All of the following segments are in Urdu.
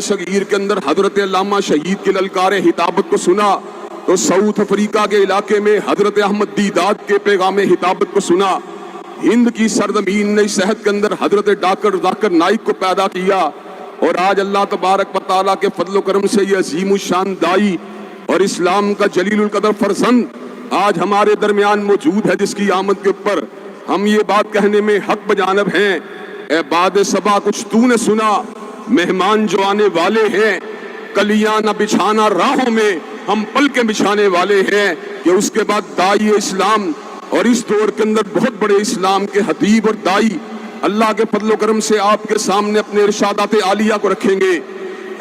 شگیر کے اندر حضرت علامہ شہید کی للکار ہتابت کو سنا تو ساؤتھ افریقہ کے علاقے میں حضرت احمد دیداد کے پیغام ہتابت کو سنا. ہند کی سرزمین نے صحت کے اندر حضرت ڈاکٹر ذاکر نائک کو پیدا کیا اور آج اللہ تبارک و تعالیٰ کے فضل و کرم سے یہ عظیم الشان دائی اور اسلام کا جلیل القدر فرزند آج ہمارے درمیان موجود ہے، جس کی آمد کے اوپر ہم یہ بات کہنے میں حق بجانب ہیں. اے باد صبا کچھ تو نے سنا، مہمان جو آنے والے ہیں، کلیاں نہ بچھانا راہوں میں، ہم پل کے بچھانے والے ہیں. کہ اس کے بعد دائی اسلام اور اس دور کے اندر بہت بڑے اسلام کے حبیب اور دائی اللہ کے فضل و کرم سے آپ کے سامنے اپنے ارشادات عالیہ کو رکھیں گے.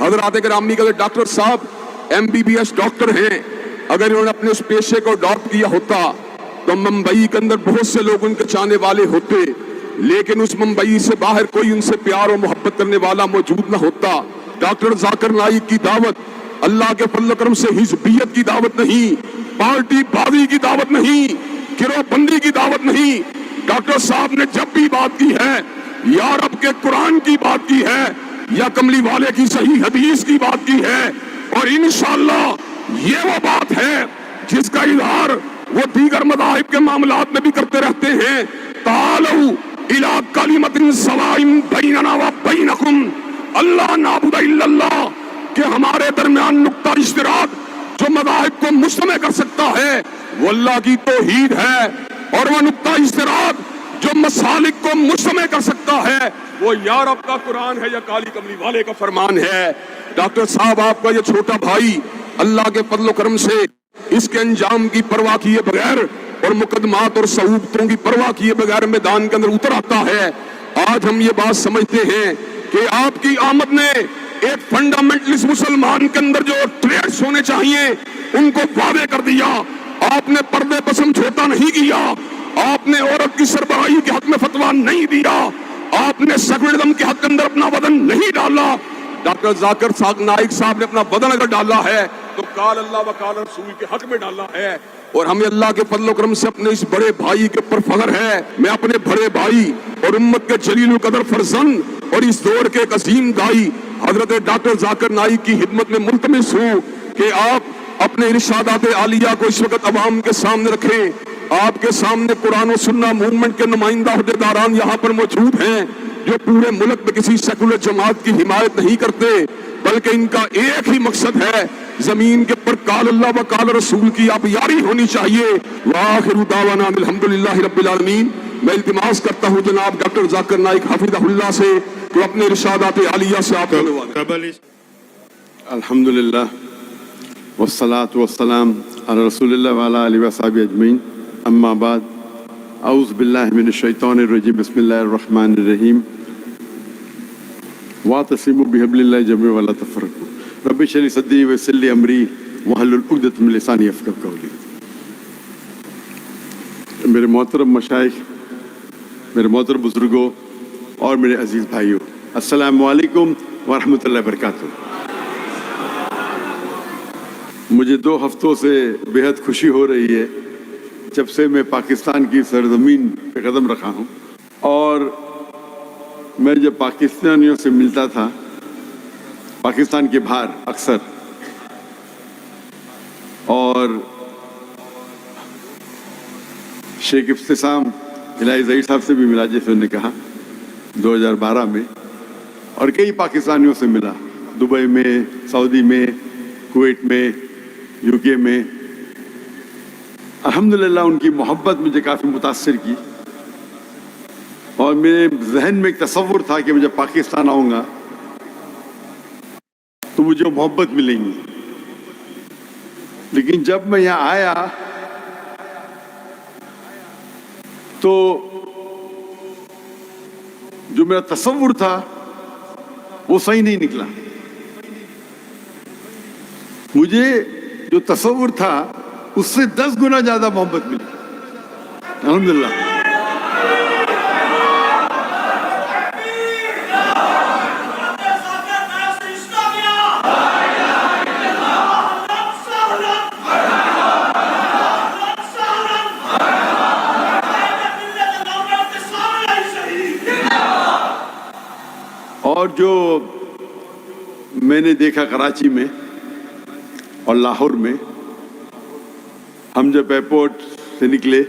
حضرات گرامی کا ڈاکٹر صاحب MBBS ڈاکٹر ہیں، اگر انہوں نے اپنے اس پیشے کو اڈاپٹ کیا ہوتا تو ممبئی کے اندر بہت سے لوگ ان کے چاہنے والے ہوتے، لیکن اس ممبئی سے باہر کوئی ان سے پیار و محبت کرنے والا موجود نہ ہوتا. ڈاکٹر ذاکر نائک کی دعوت اللہ کے فضل و کرم سے حزبیت کی دعوت نہیں، پارٹی بازی کی دعوت نہیں، گروہ بندی کی دعوت نہیں. ڈاکٹر صاحب نے جب بھی بات کی ہے یا رب کے قرآن کی بات کی ہے یا کملی والے کی صحیح حدیث کی بات کی ہے، اور انشاءاللہ یہ وہ بات ہے جس کا اظہار وہ دیگر مذاہب کے معاملات میں بھی کرتے رہتے ہیں. تعالوا الی کلمۃ سواء بیننا و بینکم اللہ نعبد الا اللہ، کہ ہمارے درمیان نقطہ اشتراک جو مذاہب کو مجتمع کر سکتا ہے وہ اللہ کی توحید ہے، اور وہ نقطہ اشتراک جو مسالک کو مجتمع کر سکتا ہے وہ یا رب کا قرآن ہے یا کالی کملی والے کا فرمان ہے. ڈاکٹر صاحب آپ کا یہ چھوٹا بھائی اللہ کے فضل و کرم سے اس کے انجام کی پرواہ کیے بغیر اور مقدمات اور صعوبتوں کی پرواہ کیے بغیر میدان کے اندر اتر آتا ہے. آج ہم یہ بات سمجھتے ہیں کہ آپ کی آمد نے ایک فنڈامنٹلسٹ مسلمان کے اندر جو ٹریٹس ہونے چاہیے ان کو واضح کر دیا. آپ نے پردے پر سمجھوتا نہیں کیا، آپ نے عورت کی سربراہی کے حق میں فتویٰ نہیں دیا، آپ نے سیکولرزم کے حق کے اندر اپنا وزن نہیں ڈالا. ڈاکٹر ذاکر نائک صاحب نے اپنا وزن اگر ڈالا ہے تو قال اللہ و قال رسول کے حق میں ڈالا ہے. اور ہمیں اللہ کے فضل و کرم سے اپنے اس بڑے بھائی کے پر فخر ہے. میں اپنے بڑے بھائی اور امت کے جلیل القدر فرزند اور اس دور کے ایک عظیم دائی حضرت ڈاکٹر ذاکر نائک کی خدمت میں ملتمس ہوں کہ آپ اپنے ارشادات عالیہ کو اس وقت عوام کے سامنے رکھیں. آپ کے سامنے قرآن و سنہ موومنٹ کے نمائندہ عہدیداران یہاں پر موجود ہیں جو پورے ملک میں کسی سیکولر جماعت کی حمایت نہیں کرتے، بلکہ ان کا ایک ہی مقصد ہے، زمین کے پر قال اللہ و قال رسول کی آپ یاری ہونی چاہیے. وآخر دعوانا الحمدللہ رب العالمین. میں التماس کرتا ہوں جناب ڈاکٹر ذاکر نائک حفظہ اللہ سے کہ اپنے ارشادات عالیہ سے آپ الحمدللہ والصلاة والسلام علی رسول اللہ وعلی آلہ وصحبہ اجمعین. اما بعد، اعوذ باللہ من الشیطان الرجیم، بسم اللہ الرحمن الرحیم. واعتصموا بحبل اللہ جميعا ولا تفرقوا رب اشرح لي صدری ویسر لی امری واحلل عقدۃ من لسانی یفقہوا قولی. میرے محترم مشائخ، میرے محترم بزرگوں اور میرے عزیز بھائیوں، السلام علیکم ورحمۃ اللہ وبرکاتہ. مجھے 2 ہفتوں سے بہت خوشی ہو رہی ہے جب سے میں پاکستان کی سرزمین پہ قدم رکھا ہوں، اور میں جب پاکستانیوں سے ملتا تھا پاکستان کے باہر اکثر، اور شیخ ابتسام الہی ظہیر صاحب سے بھی ملا جیسے انہوں نے کہا 2012 میں، اور کئی پاکستانیوں سے ملا، دبئی میں، سعودی میں، کویت میں، UK میں. الحمدللہ ان کی محبت مجھے کافی متاثر کی، اور میرے ذہن میں ایک تصور تھا کہ میں جب پاکستان آؤں گا تو مجھے محبت ملیں گی. لیکن جب میں یہاں آیا تو جو میرا تصور تھا وہ صحیح نہیں نکلا. مجھے جو تصور تھا اس سے 10 گنا زیادہ محبت ملی. الحمدللہ. اور جو میں نے دیکھا کراچی میں اور لاہور میں، ہم جب ایئرپورٹ سے نکلے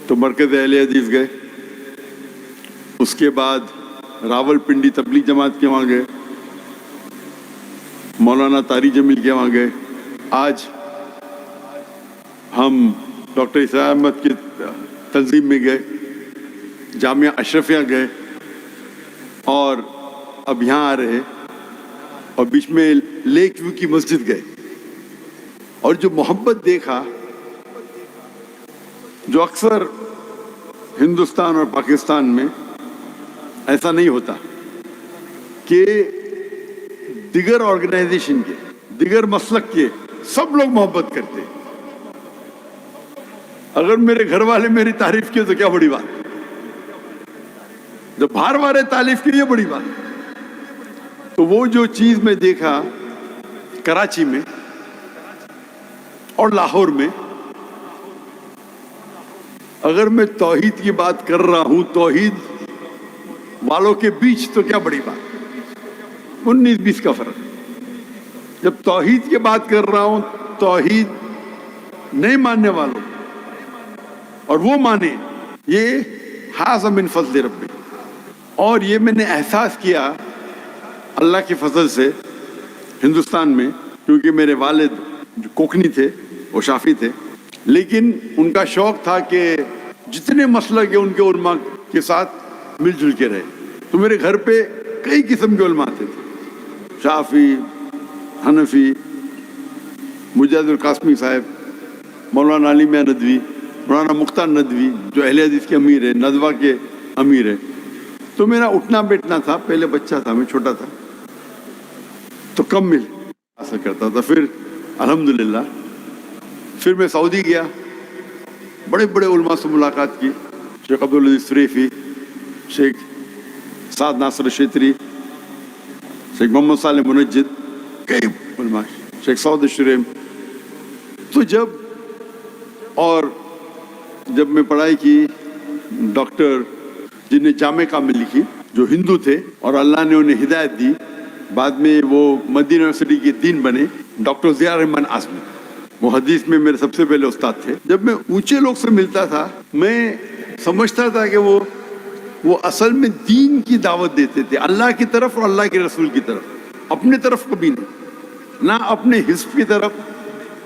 تو مرکز اہل حدیث گئے، اس کے بعد راول پنڈی تبلیغ جماعت کے وہاں گئے، مولانا طاری جمیل کے وہاں گئے، آج ہم ڈاکٹر اسحاق احمد کی تنظیم میں گئے، جامعہ اشرفیہ گئے، اور اب یہاں آ رہے، اور بیچ میں لیک ویو کی مسجد گئے، اور جو محبت دیکھا جو اکثر ہندوستان اور پاکستان میں ایسا نہیں ہوتا کہ دیگر آرگنائزیشن کے، دیگر مسلک کے سب لوگ محبت کرتے. اگر میرے گھر والے میری تعریف کی تو کیا بڑی بات، جب باہر والے تعریف کی یہ بڑی بات. تو وہ جو چیز میں دیکھا کراچی میں اور لاہور میں، اگر میں توحید کی بات کر رہا ہوں توحید والوں کے بیچ، تو کیا بڑی بات، 19-20 کا فرق. جب توحید کی بات کر رہا ہوں توحید نہیں ماننے والوں اور وہ مانے، یہ ھذا من فضل ربی. اور یہ میں نے احساس کیا اللہ کے فضل سے ہندوستان میں، کیونکہ میرے والد جو کوکنی تھے وہ شافی تھے، لیکن ان کا شوق تھا کہ جتنے مسلک ہیں ان کے علماء کے ساتھ مل جل کے رہے. تو میرے گھر پہ کئی قسم کے علماء آتے تھے، شافی، حنفی، مجاہد القاسمی صاحب، مولانا علی میاں ندوی، مولانا مختار ندوی جو اہل حدیث کے امیر ہے، ندوہ کے امیر ہے. تو میرا اٹھنا بیٹھنا تھا، پہلے بچہ تھا میں، چھوٹا تھا تو کم مل ایسا کرتا تھا. پھر الحمدللہ پھر میں سعودی گیا، بڑے بڑے علماء سے ملاقات کی، شیخ عبدالعزیز فریفی، شیخ سعد ناصر الشیطری، شیخ محمد صالح منجد، کئی علماء، شیخ سعود الشریم. تو جب میں پڑھائی کی، ڈاکٹر جن نے جامع کامل لکھی جو ہندو تھے اور اللہ نے انہیں ہدایت دی، بعد میں وہ مدینہ یونیورسٹی کے دین بنے، ڈاکٹر ضیاء الرحمن اعظمی، وہ حدیث میں میرے سب سے پہلے استاد تھے. جب میں اونچے لوگ سے ملتا تھا میں سمجھتا تھا کہ وہ اصل میں دین کی دعوت دیتے تھے، اللہ کی طرف اور اللہ کے رسول کی طرف، اپنے طرف کبھی نہیں، نہ اپنے حزب کی طرف،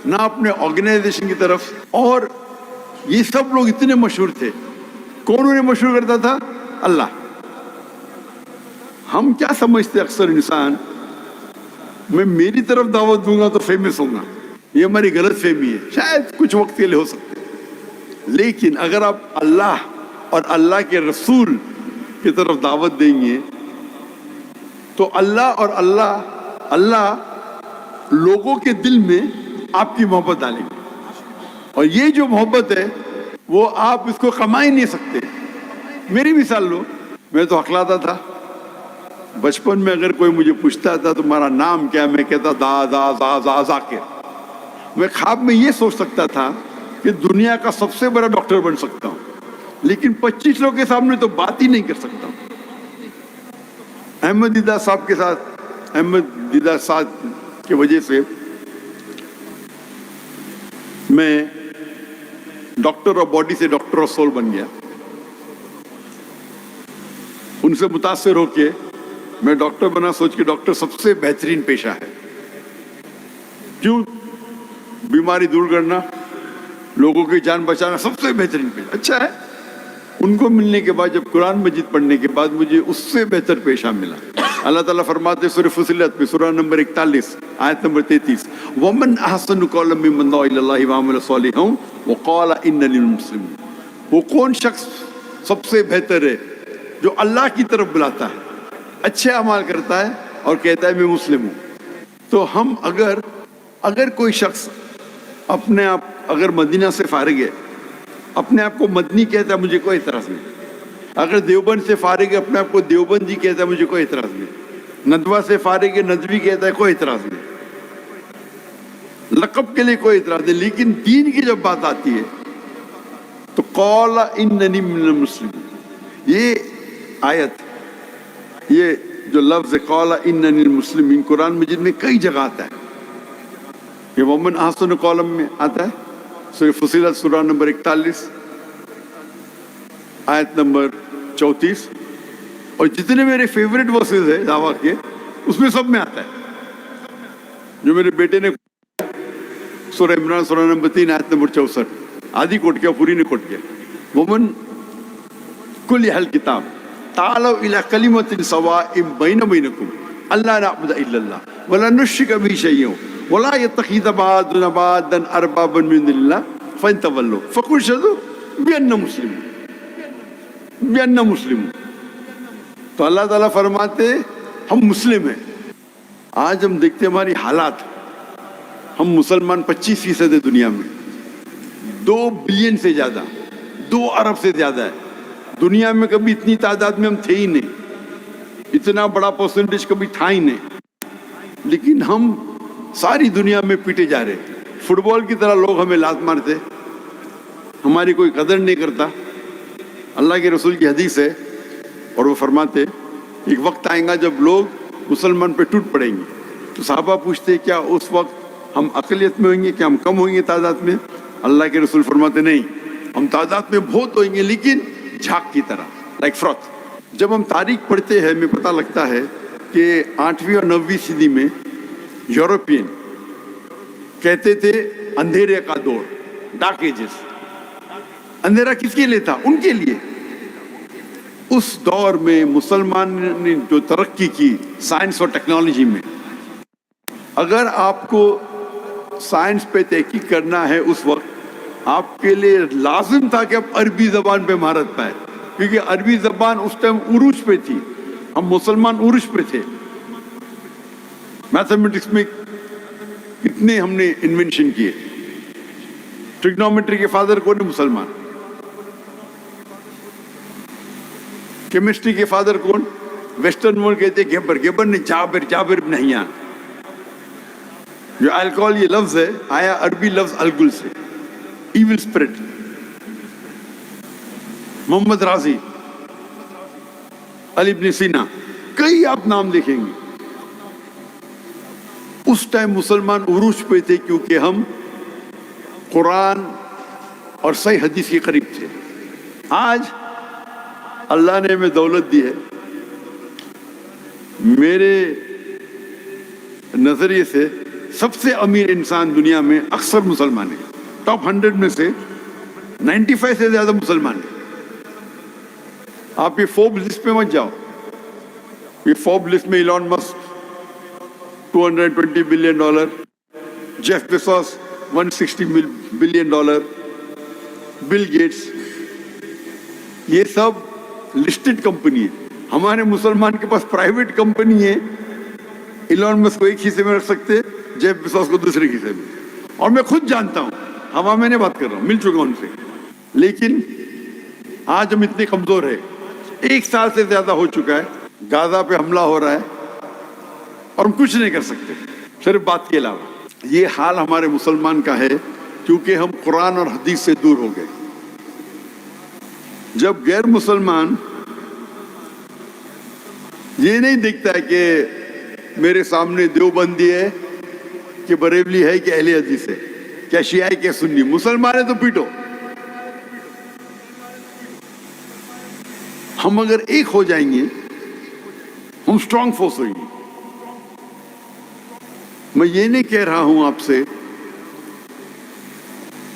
نہ اپنے آرگنائزیشن کی طرف. اور یہ سب لوگ اتنے مشہور تھے. کون انہیں مشہور کرتا تھا؟ اللہ. ہم کیا سمجھتے اکثر انسان، میں میری طرف دعوت دوں گا تو فیمس ہوں گا، یہ ہماری غلط فہمی ہے. شاید کچھ وقت کے لیے ہو سکتے، لیکن اگر آپ اللہ اور اللہ کے رسول کی طرف دعوت دیں گے تو اللہ اور اللہ لوگوں کے دل میں آپ کی محبت ڈالیں گے. اور یہ جو محبت ہے وہ آپ اس کو کما ہی نہیں سکتے. میری مثال لو، میں تو ہکلاتا تھا بچپن میں، اگر کوئی مجھے پوچھتا تھا تمہارا نام کیا، میں کہتا دا ذاکر. میں خواب میں یہ سوچ سکتا تھا کہ دنیا کا سب سے بڑا ڈاکٹر بن سکتا ہوں، لیکن 25 لوگوں کے سامنے تو بات ہی نہیں کر سکتا ہوں. احمد دیدہ صاحب کی وجہ سے میں ڈاکٹر آف باڈی سے ڈاکٹر آف سول بن گیا. ان سے متاثر ہو کے میں ڈاکٹر بنا، سوچ کے ڈاکٹر سب سے بہترین پیشہ ہے. کیوں؟ بیماری دور کرنا، لوگوں کی جان بچانا سب سے بہترین پیشہ. اچھا ہے. ان کو ملنے کے بعد، جب قرآن مجید پڑھنے کے بعد، مجھے اس سے بہتر پیشہ ملا. اللہ تعالیٰ فرماتے سورہ فصلت میں، سورہ نمبر 41 آیت نمبر 33، وَمَنْ أَحْسَنُ قَوْلًا مِّمَّنْ دَعَا إِلَى اللَّهِ وَعَمِلَ صَالِحًا وَقَالَ إِنَّنِي مِنَ الْمُسْلِمِينَ. وہ کون شخص سب سے بہتر ہے جو اللہ کی طرف بلاتا ہے، اچھے اعمال کرتا ہے اور کہتا ہے میں مسلم ہوں. تو ہم اگر کوئی شخص اپنے آپ اگر مدینہ سے فارغ ہے، اپنے آپ کو مدنی کہتا ہے، مجھے کوئی اعتراض نہیں. اگر دیوبند سے فارغ ہے، اپنے آپ کو دیوبندی کہتا ہے، مجھے کوئی اعتراض نہیں. ندوہ سے فارغ ہے، ندوی کہتا ہے، کوئی اعتراض نہیں. لقب کے لیے کوئی اعتراض نہیں. لیکن دین کی جب بات آتی ہے تو قال اننی من المسلمین، یہ آیت، یہ جو لفظ قال اننی المسلمین قرآن مجید میں کئی جگہ آتا ہے. یہ ومن احسن قولا میں آتا ہے, سورہ فصیلت سورہ نمبر 41 آیت نمبر 34, اور جتنے میرے فیوریٹ ورسز ہیں دعویٰ کے اس میں سب میں آتا ہے. جو میرے بیٹے نے سورہ عمران سورہ نمبر 3 آیت نمبر 64 آدھی کوٹ کیا, پوری نہیں کوٹ کیا. ومن کل اہل کتاب تعالوا الی کلمۃ سواء بین بینکم الا نعبد الا اللہ ولا نشرک به شیئا ولا يتخذ بعضنا بعضا اربابا من دون اللہ فان تولوا فقولوا اشهدوا بأننا مسلمون. تو اللہ تعالیٰ فرماتے ہم مسلم ہیں. آج ہم دیکھتے ہماری حالات, ہم مسلمان 25% ہے دنیا میں, 2 بلین سے زیادہ, 2 ارب سے زیادہ ہے. دنیا میں کبھی اتنی تعداد میں ہم تھے ہی نہیں, اتنا بڑا پرسنٹیج کبھی تھا ہی نہیں, لیکن ہم ساری دنیا میں پیٹے جا رہے. فٹ بال کی طرح لوگ ہمیں لات مارتے, ہماری کوئی قدر نہیں کرتا. اللہ کے رسول کی حدیث ہے اور وہ فرماتے ایک وقت آئے گا جب لوگ مسلمان پہ ٹوٹ پڑیں گے. تو صحابہ پوچھتے کیا اس وقت ہم اقلیت میں ہوئیں گے, کیا ہم کم ہوئیں گے تعداد میں؟ اللہ کے رسول فرماتے نہیں, ہم تعداد میں بہت ہوئیں گے لیکن جھاگ کی طرح, لائک فروت. جب ہم تاریخ پڑھتے ہیں ہمیں پتہ لگتا ہے کہ 8ویں اور 9ویں صدی میں یورپین کہتے تھے اندھیرے کا دور, ڈارک ایجز. اندھیرا کس کے لیے تھا؟ ان کے لیے. اس دور میں مسلمان نے جو ترقی کی سائنس اور ٹیکنالوجی میں, اگر آپ کو سائنس پہ تحقیق کرنا ہے اس وقت آپ کے لیے لازم تھا کہ آپ عربی زبان پہ مہارت پائے, کیونکہ عربی زبان اس ٹائم عروج پہ تھی. ہم مسلمان عروج پہ تھے. میتھمیٹکس میں کتنے ہم نے انوینشن کیے. ٹریگنومیٹری کے فادر کون ہے؟ مسلمان. کیمسٹری کے فادر کون؟ ویسٹرن ورلڈ کہتے ہیں گیبر. گیبر نے جابر بن حیان. جو الکوہول یہ لفظ ہے آیا عربی لفظ الگل سے, ایول اسپرٹ. محمد رازی, علی ابن سینا, کئی آپ نام دیکھیں گے. اس ٹائم مسلمان عروج پہ تھے کیونکہ ہم قرآن اور صحیح حدیث کے قریب تھے. آج اللہ نے ہمیں دولت دی ہے. میرے نظریے سے سب سے امیر انسان دنیا میں اکثر مسلمان ہیں. ٹاپ 100 میں سے 95 سے زیادہ مسلمان ہیں. آپ یہ فوربس لسٹ پہ مت جاؤ. یہ فوربس لسٹ میں Elon Musk $220 billion, Jeff Bezos $160 billion, Bill Gates, یہ سب لسٹڈ کمپنی ہے. ہمارے مسلمان کے پاس پرائیویٹ کمپنی ہے. ایلون مسک کو ایک حصے میں رکھ سکتے, جیف بیزوس کو دوسرے حصے میں. اور میں خود جانتا ہوں, ہوا میں نہیں بات کر رہا ہوں, مل چکا ہوں ان سے. لیکن آج ہم اتنے کمزور ہیں. 1 سال سے زیادہ ہو چکا ہے غازہ پہ حملہ ہو رہا ہے اور ہم کچھ نہیں کر سکتے صرف بات کے علاوہ. یہ حال ہمارے مسلمان کا ہے کیونکہ ہم قرآن اور حدیث سے دور ہو گئے. جب غیر مسلمان یہ نہیں دیکھتا ہے کہ میرے سامنے دیوبندی ہے کہ بریلوی ہے کہ اہل حدیث ہے, کیا شیعہ ہے کہ سنی, مسلمان ہے تو پیٹو. ہم اگر ایک ہو جائیں گے ہم اسٹرانگ فورس ہوئیں گے. میں یہ نہیں کہہ رہا ہوں آپ سے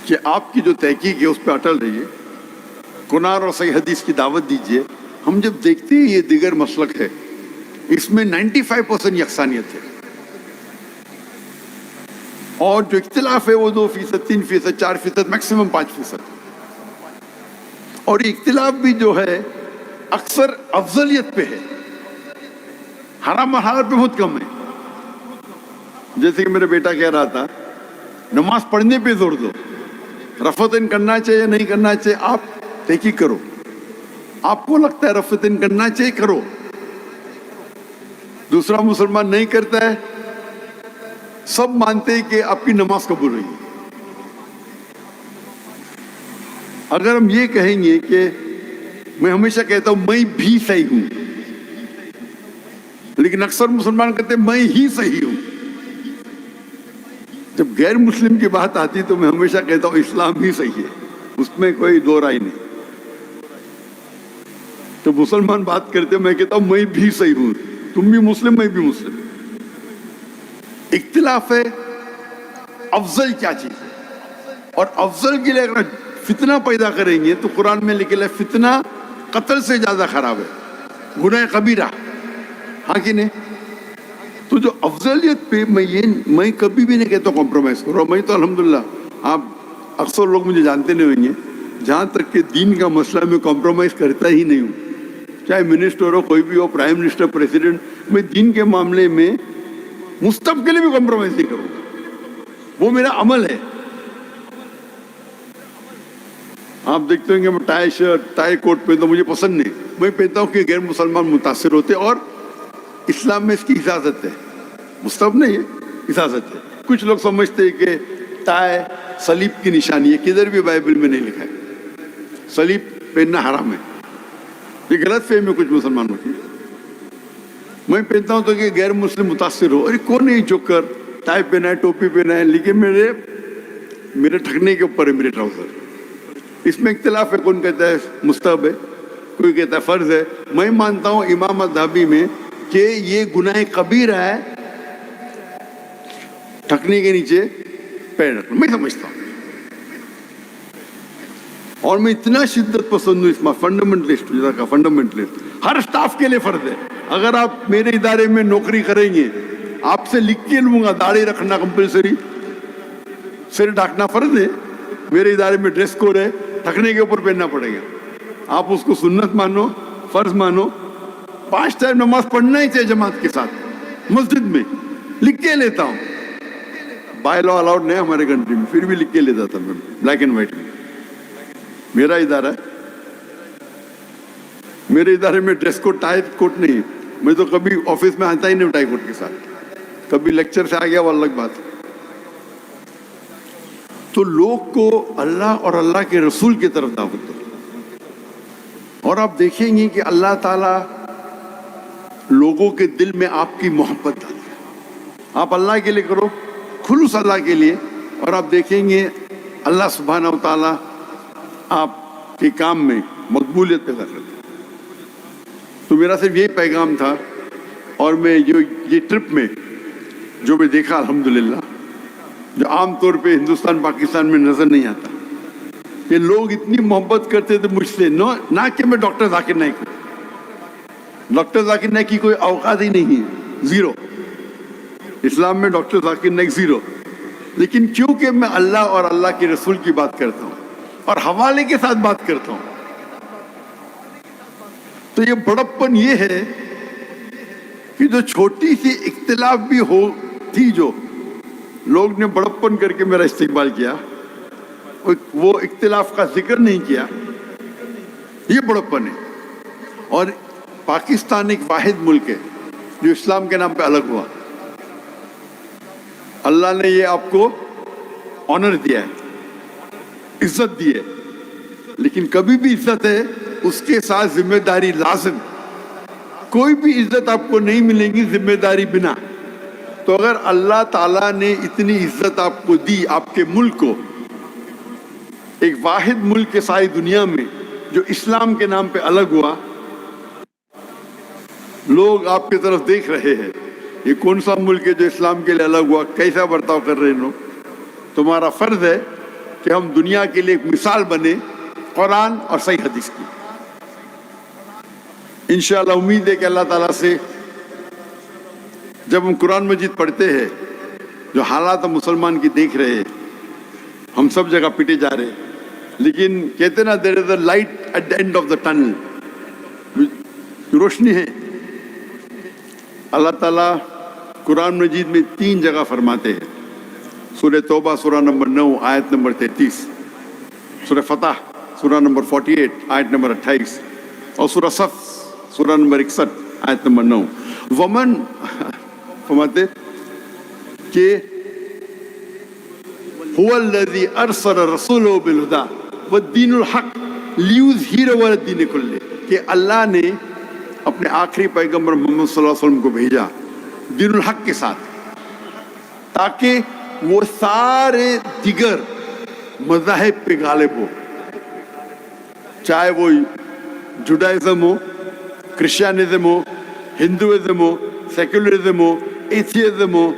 کہ آپ کی جو تحقیق ہے اس پہ اٹل رہیے, قرآن اور صحیح حدیث کی دعوت دیجیے. ہم جب دیکھتے ہیں یہ دیگر مسلک ہے, اس میں 95% یکسانیت ہے, اور جو اختلاف ہے وہ 2%, 3%, 4%, میکسیمم 5%. اور یہ اختلاف بھی جو ہے اکثر افضلیت پہ ہے, حرام و حلال پہ بہت کم ہے. جیسے کہ میرا بیٹا کہہ رہا تھا نماز پڑھنے پہ زور دو, رفعتین کرنا چاہیے یا نہیں کرنا چاہیے آپ تحقیق کرو. آپ کو لگتا ہے رفعتین کرنا چاہیے کرو, دوسرا مسلمان نہیں کرتا ہے, سب مانتے ہیں کہ آپ کی نماز قبول ہوئی. اگر ہم یہ کہیں گے کہ میں ہمیشہ کہتا ہوں میں بھی صحیح ہوں, لیکن اکثر مسلمان کہتے ہیں میں ہی صحیح ہوں. جب غیر مسلم کی بات آتی تو میں ہمیشہ کہتا ہوں اسلام ہی صحیح ہے, اس میں کوئی دو رائے نہیں. تو مسلمان بات کرتے میں کہتا ہوں میں بھی صحیح ہوں, تم بھی مسلم میں بھی مسلم. اختلاف ہے افضل کیا چیز ہے, اور افضل کے لیے اگر فتنہ پیدا کریں گے تو قرآن میں لکھا ہے فتنہ قتل سے زیادہ خراب ہے, گناہ کبیرہ, ہاں کہ نہیں؟ تو جو افضلیت پہ میں کبھی بھی نہیں کہتا کمپرومائز کرو. میں تو الحمدللہ, آپ اکثر لوگ مجھے جانتے نہیں ہوئیں گے, جہاں تک کہ دین کا مسئلہ میں کمپرومائز کرتا ہی نہیں ہوں. چاہے منسٹر ہو, کوئی بھی ہو, پرائم منسٹر, پریزیڈنٹ, میں دین کے معاملے میں مستقبل کے لیے بھی کمپرومائز نہیں کروں گا, وہ میرا عمل ہے. آپ دیکھتے ہیں کہ میں ٹائی شرٹ, ٹائی کوٹ پہنتا ہوں, مجھے پسند نہیں. میں پہنتا ہوں کہ غیر مسلمان متاثر ہوتے, اور اسلام میں اس کی اجازت ہے, مستحب نہیں ہے, اجازت ہے. کچھ لوگ سمجھتے ہیں کہ ٹائی صلیب کی نشانی ہے, کدھر بھی بائبل میں نہیں لکھا ہے صلیب پہننا حرام ہے. یہ غلط فہمی میں کچھ مسلمانوں کی. میں پہنتا ہوں تو کہ غیر مسلم متاثر ہو, ارے کون ہے جوکر, ٹائی پہنا ہے, ٹوپی پہنا ہے, لیکن میرے ٹھکنے کے اوپر ہے میرے ٹراؤزر. اس میں اختلاف ہے, کون کہتا ہے مستحب ہے, کوئی کہتا ہے فرض ہے. میں مانتا ہوں امام الذہبی میں کہ یہ گناہ کبیرہ ہے ٹھکنے کے نیچے پیر رکھنا, میں سمجھتا ہوں. اور میں اتنا شدت پسند ہوں اس میں, فنڈامنٹلسٹ, فنڈامنٹلسٹ ہر اسٹاف کے لیے فرض ہے. اگر آپ میرے ادارے میں نوکری کریں گے, آپ سے لکھ کے لوں گا داڑھی رکھنا کمپلسری, سر ڈھانکنا فرض ہے. میرے ادارے میں ڈریس کوڈ ہے, ٹھکنے کے اوپر پہننا پڑے گا. آپ اس کو سنت مانو, فرض مانو. 5 ٹائم نماز پڑھنا ہی چاہیے جماعت کے ساتھ مسجد میں, لکھ کے لیتا ہوں. بائی لا الاؤڈ نہیں ہمارے کنٹری میں, پھر بھی لکھ کے لیتا تھا میں, بلیک اینڈ وائٹ میں. میرا ادارہ ہے, میرے ادارے میں ڈریس کوڈ ٹائی کوٹ نہیں ہے. میں تو کبھی آفس میں آتا ہی نہیں ٹائی کوٹ کے ساتھ, کبھی لیکچر سے آ گیا وہ الگ بات. تو لوگ کو اللہ اور اللہ کے رسول کی طرف دعوت دو. اور آپ دیکھیں گے کہ اللہ تعالیٰ لوگوں کے دل میں آپ کی محبت ڈالے. آپ اللہ کے لیے کرو, خلوص اللہ کے لیے, اور آپ دیکھیں گے اللہ سبحانہ و تعالیٰ آپ کے کام میں مقبولیت پیدا کرتے. تو میرا صرف یہی پیغام تھا. اور میں یہ ٹرپ میں جو میں دیکھا الحمدللہ, جو عام طور پہ ہندوستان پاکستان میں نظر نہیں آتا, کہ لوگ اتنی محبت کرتے تھے مجھ سے. نہ کہ میں ڈاکٹر ذاکر نائک ہوں, ڈاکٹر ذاکر نائک کی کوئی اوقات ہی نہیں ہے, زیرو. اسلام میں ڈاکٹر ذاکر نائک زیرو. لیکن کیونکہ میں اللہ اور اللہ کے رسول کی بات کرتا ہوں اور حوالے کے ساتھ بات کرتا ہوں, تو یہ بڑپن یہ ہے کہ جو چھوٹی سی اختلاف بھی ہو تھی, جو لوگ نے بڑپن کر کے میرا استقبال کیا, وہ اختلاف کا ذکر نہیں کیا, یہ بڑپن ہے. اور پاکستان ایک واحد ملک ہے جو اسلام کے نام پہ الگ ہوا. اللہ نے یہ آپ کو آنر دیا ہے, عزت دی ہے, لیکن کبھی بھی عزت ہے اس کے ساتھ ذمہ داری لازم. کوئی بھی عزت آپ کو نہیں ملے گی ذمہ داری بنا. تو اگر اللہ تعالیٰ نے اتنی عزت آپ کو دی, آپ کے ملک کو, ایک واحد ملک کے ساری دنیا میں جو اسلام کے نام پہ الگ ہوا, لوگ آپ کی طرف دیکھ رہے ہیں, یہ کون سا ملک ہے جو اسلام کے لیے الگ ہوا, کیسا برتاؤ کر رہے ہیں لوگ. تمہارا فرض ہے کہ ہم دنیا کے لیے ایک مثال بنے قرآن اور صحیح حدیث کی. انشاءاللہ امید ہے کہ اللہ تعالیٰ سے جب ہم قرآن مجید پڑھتے ہیں, جو حالات ہم مسلمان کی دیکھ رہے ہیں, ہم سب جگہ پٹے جا رہے ہیں, لیکن کہتے نا there is a light at the end of the tunnel, روشنی ہے. اللہ تعالیٰ قرآن مجید میں 3 جگہ فرماتے ہیں. سورہ توبہ سورہ نمبر 9 آیت نمبر 33, سورہ فتح سورہ نمبر 48 آیت نمبر 28, اور سورہ صف سورہ نمبر 61 آیت نمبر 9. ومن فرماتے کہ هو الذی ارسل رسولہ بالہدی والدین الحق لیظہرہ علی الدین کلہ, کہ اللہ نے اپنے آخری پیغمبر محمد صلی اللہ علیہ وسلم کو بھیجا دین الحق کے ساتھ، تاکہ وہ سارے دیگر مذاہب پہ غالب ہو، چاہے وہ جوڈائزم ہو، کرسچینزم ہو، ہندوازم ہو، سیکولرزم ہو، ایتھیزم ہو،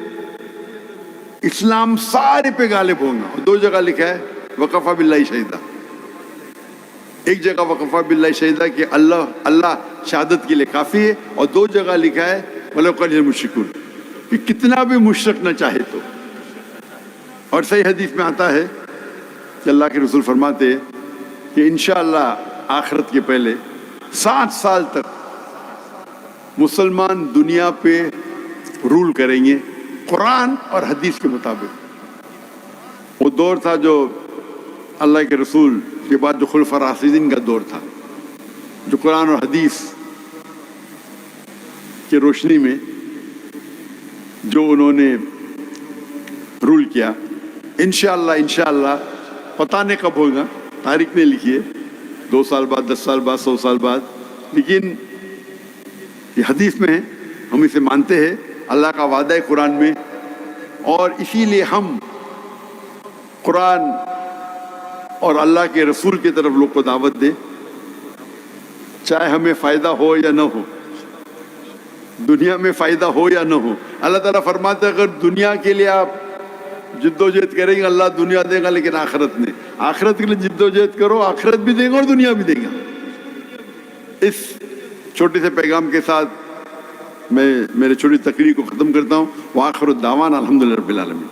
اسلام سارے پہ غالب ہوگا۔ اور دو جگہ لکھا ہے وقفہ باللہ شہیدہ، ایک جگہ وقفہ باللہ شہیدہ کہ اللہ شہادت کے لیے کافی ہے، اور دو جگہ لکھا ہے وَلَوْ كَرِهَ الْمُشْرِكُونَ کہ کتنا بھی مشرک نہ چاہے تو۔ اور صحیح حدیث میں آتا ہے کہ اللہ کے رسول فرماتے ہیں کہ انشاءاللہ آخرت کے پہلے 60 سال تک مسلمان دنیا پہ رول کریں گے قرآن اور حدیث کے مطابق۔ وہ دور تھا جو اللہ کے رسول کے بعد جو خلفاء راشدین کا دور تھا، جو قرآن اور حدیث کی روشنی میں جو انہوں نے رول کیا۔ انشاءاللہ پتہ نہیں کب ہوگا، تاریخ نے لکھی ہے، 2 سال بعد، 10 سال بعد، 100 سال بعد، لیکن یہ حدیث میں ہے، ہم اسے مانتے ہیں، اللہ کا وعدہ ہے قرآن میں، اور اسی لیے ہم قرآن اور اللہ کے رسول کی طرف لوگ کو دعوت دیں، چاہے ہمیں فائدہ ہو یا نہ ہو، دنیا میں فائدہ ہو یا نہ ہو۔ اللہ تعالیٰ فرماتے ہیں اگر دنیا کے لیے آپ جد و جہد کریں گے اللہ دنیا دے گا، لیکن آخرت کے لیے جد و جہد کرو، آخرت بھی دے گا اور دنیا بھی دے گا۔ اس چھوٹے سے پیغام کے ساتھ میں میرے چھوٹی تقریر کو ختم کرتا ہوں۔ وآخر الدعوانا الحمدللہ رب العالمین۔